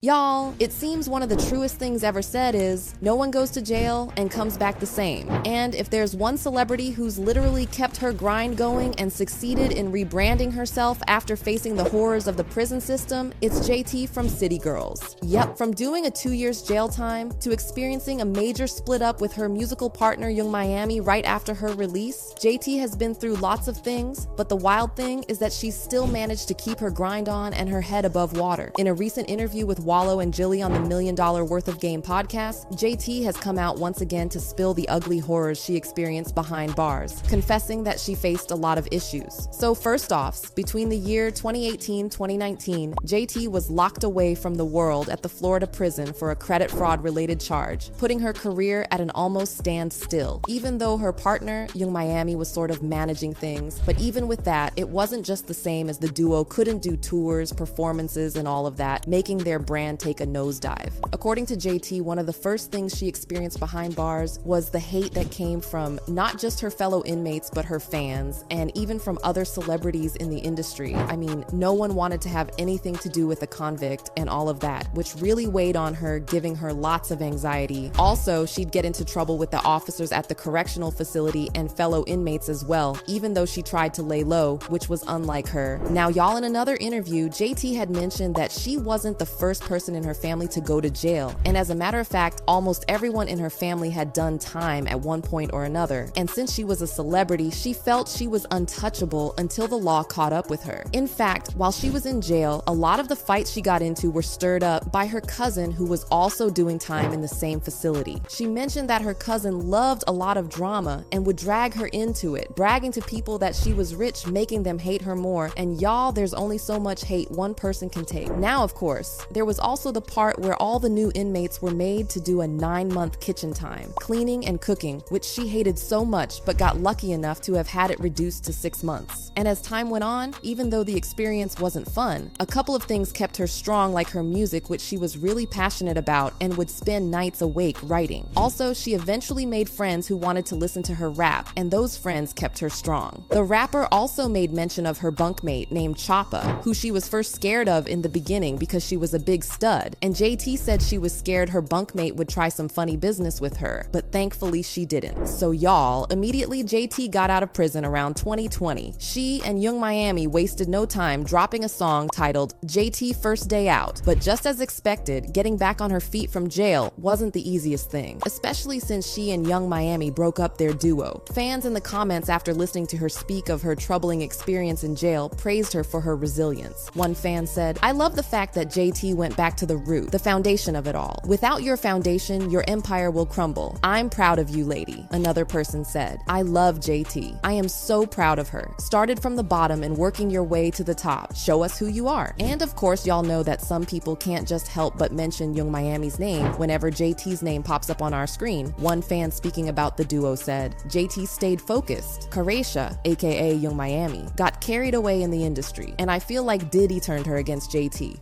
Y'all, it seems one of the truest things ever said is, no one goes to jail and comes back the same. And if there's one celebrity who's literally kept her grind going and succeeded in rebranding herself after facing the horrors of the prison system, it's JT from City Girls. Yep, from doing a 2 years jail time to experiencing a major split up with her musical partner Yung Miami right after her release, JT has been through lots of things, but the wild thing is that she's still managed to keep her grind on and her head above water. In a recent interview with Wallow and Jilly on the $1 Million Worth of Game podcast, JT has come out once again to spill the ugly horrors she experienced behind bars, confessing that she faced a lot of issues. So first off, between the year 2018-2019, JT was locked away from the world at the Florida prison for a credit fraud related charge, putting her career at an almost standstill. Even though her partner, Yung Miami, was sort of managing things, but even with that, it wasn't just the same as the duo couldn't do tours, performances, and all of that, making their brand take a nosedive. According to JT, one of the first things she experienced behind bars was the hate that came from not just her fellow inmates, but her fans, and even from other celebrities in the industry. I mean, no one wanted to have anything to do with a convict and all of that, which really weighed on her, giving her lots of anxiety. Also, she'd get into trouble with the officers at the correctional facility and fellow inmates as well, even though she tried to lay low, which was unlike her. Now, y'all, in another interview, JT had mentioned that she wasn't the first person in her family to go to jail, and as a matter of fact, almost everyone in her family had done time at one point or another, and since she was a celebrity, she felt she was untouchable until the law caught up with her. In fact, while she was in jail, a lot of the fights she got into were stirred up by her cousin, who was also doing time in the same facility. She mentioned that her cousin loved a lot of drama and would drag her into it, bragging to people that she was rich, making them hate her more, and y'all, there's only so much hate one person can take. Now, of course, there was also the part where all the new inmates were made to do a 9-month kitchen time, cleaning and cooking, which she hated so much but got lucky enough to have had it reduced to 6 months. And as time went on, even though the experience wasn't fun, a couple of things kept her strong, like her music, which she was really passionate about and would spend nights awake writing. Also, she eventually made friends who wanted to listen to her rap, and those friends kept her strong. The rapper also made mention of her bunkmate named Choppa, who she was first scared of in the beginning because she was a big stud, and JT said she was scared her bunkmate would try some funny business with her, but thankfully she didn't. So y'all, immediately JT got out of prison around 2020. She and Yung Miami wasted no time dropping a song titled JT First Day Out, but just as expected, getting back on her feet from jail wasn't the easiest thing, especially since she and Yung Miami broke up their duo. Fans in the comments after listening to her speak of her troubling experience in jail praised her for her resilience. One fan said, "I love the fact that JT went back to the root, the foundation of it all. Without your foundation, your empire will crumble. I'm proud of you, lady." Another person said, "I love JT. I am so proud of her. Started from the bottom and working your way to the top. Show us who you are." And of course, y'all know that some people can't just help but mention Yung Miami's name whenever JT's name pops up on our screen. One fan speaking about the duo said, "JT stayed focused. Karacia, aka Yung Miami, got carried away in the industry, and I feel like Diddy turned her against JT.